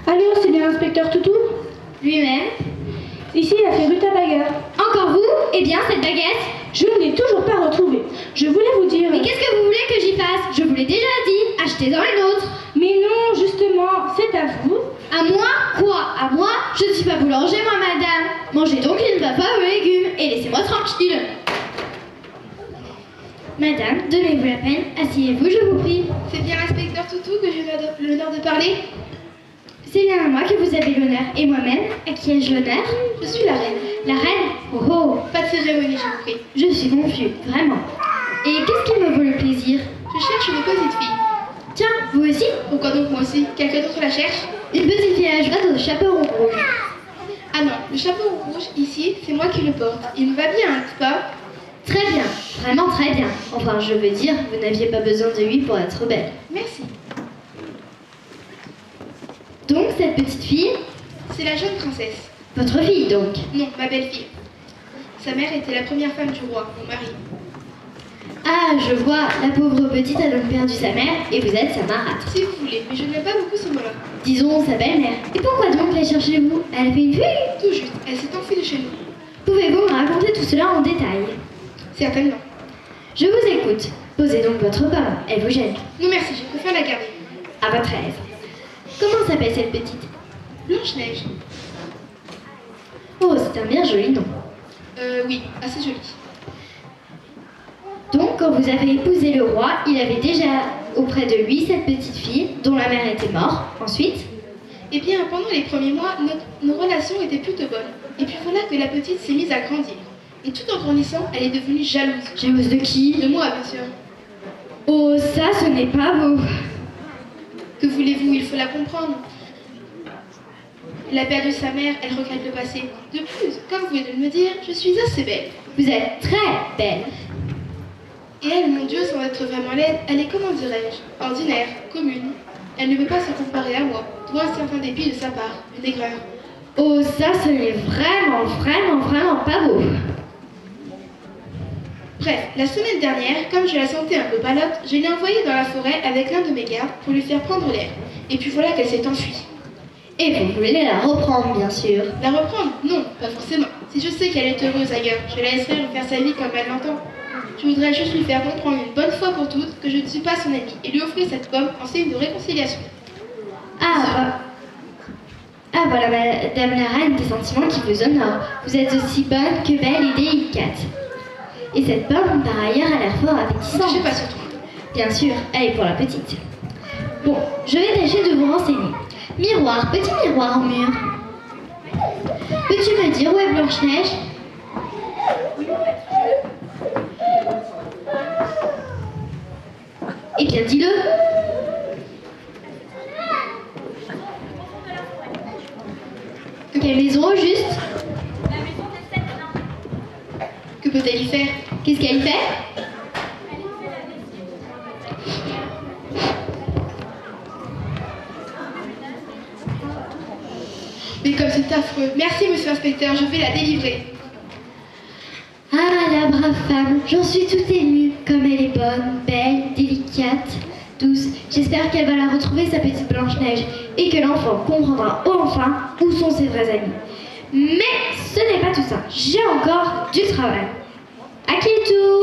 Allô, c'est bien l'inspecteur Toutou? Lui-même. Ici, la fée Ruta Bagueur. Encore vous? Eh bien, cette baguette? Je ne l'ai toujours pas retrouvée. Je voulais vous dire... Mais qu'est-ce que vous voulez que j'y fasse? Je vous l'ai déjà dit. Achetez-en une autre. Mais non, justement, c'est à vous. À moi? Quoi? À moi? Je ne suis pas boulanger, moi, madame. Mangez donc une vapeur aux légumes et laissez-moi tranquille. Madame, donnez-vous la peine. Asseyez-vous, je vous prie. C'est bien l'inspecteur Toutou que j'ai l'honneur de parler? C'est bien à moi que vous avez l'honneur. Et moi-même, à qui ai-je l'honneur? Je suis la reine. La reine? Oh oh. Pas de cérémonie, je vous prie. Je suis confus, vraiment. Et qu'est-ce qui me vaut le plaisir? Je cherche une petite fille. Tiens, vous aussi? Pourquoi donc moi aussi? Quelqu'un d'autre la cherche? Une petite fille à cheval au chapeau rouge. Ah non, le chapeau rouge, ici, c'est moi qui le porte. Il me va bien, n'est-ce pas? Très bien, vraiment très bien. Enfin, je veux dire, vous n'aviez pas besoin de lui pour être belle. Merci. Donc, cette petite fille? C'est la jeune princesse. Votre fille, donc? Non, ma belle-fille. Sa mère était la première femme du roi, mon mari. Ah, je vois, la pauvre petite a donc perdu sa mère et vous êtes sa marâtre. Si vous voulez, mais je n'aime pas beaucoup ce mot-là. Disons sa belle-mère. Et pourquoi donc la cherchez-vous? Elle a fait une fuite? Tout juste, elle s'est enfuie de chez nous. Pouvez-vous me raconter tout cela en détail? Certainement. Je vous écoute. Posez donc votre pomme, elle vous gêne. Non merci, je préfère la garder. À votre aise. Comment s'appelle cette petite? Blanche-Neige. Oh, c'est un bien joli nom. Oui, assez joli. Donc, quand vous avez épousé le roi, il avait déjà auprès de lui cette petite fille dont la mère était morte. Ensuite? Eh bien, pendant les premiers mois, nos relations étaient plutôt bonnes. Et puis voilà que la petite s'est mise à grandir. Et tout en grandissant, elle est devenue jalouse. Jalouse de qui? De moi, bien sûr. Oh, ça, ce n'est pas beau. Que voulez-vous, il faut la comprendre. Elle a perdu sa mère, elle regrette le passé. De plus, comme vous venez de me dire, je suis assez belle. Vous êtes très belle. Et elle, mon Dieu, sans être vraiment laide, elle est, comment dirais-je, ordinaire, commune. Elle ne peut pas se comparer à moi, d'où un certain dépit de sa part, une aigreur. Oh, ça, ce n'est vraiment pas beau. Bref, la semaine dernière, comme je la sentais un peu palote, je l'ai envoyée dans la forêt avec l'un de mes gardes pour lui faire prendre l'air. Et puis voilà qu'elle s'est enfuie. Et vous voulez la reprendre, bien sûr. La reprendre? Non, pas forcément. Si je sais qu'elle est heureuse ailleurs, je la laisserai refaire sa vie comme elle l'entend. Je voudrais juste lui faire comprendre une bonne fois pour toutes que je ne suis pas son amie et lui offrir cette pomme en signe de réconciliation. Ah, voilà, madame la reine, des sentiments qui vous honorent. Vous êtes aussi bonne que belle et délicate. Et cette pomme, par ailleurs, a l'air fort appétissante. Je sais pas surtout. Bien sûr, elle est pour la petite. Bon, je vais tâcher de vous renseigner. Miroir, petit miroir en mur. Peux-tu me dire où est Blanche-Neige? Eh bien, dis-le. Quelle maison au juste? La maison de 7 ans. Que peut-elle y faire? Qu'est-ce qu'elle fait? Mais comme c'est affreux. Merci, monsieur l'inspecteur, je vais la délivrer. Ah, la brave femme, j'en suis toute émue. Comme elle est bonne, belle, délicate, douce. J'espère qu'elle va la retrouver, sa petite Blanche-Neige, et que l'enfant comprendra enfin où sont ses vrais amis. Mais ce n'est pas tout ça. J'ai encore du travail. À qui le tour?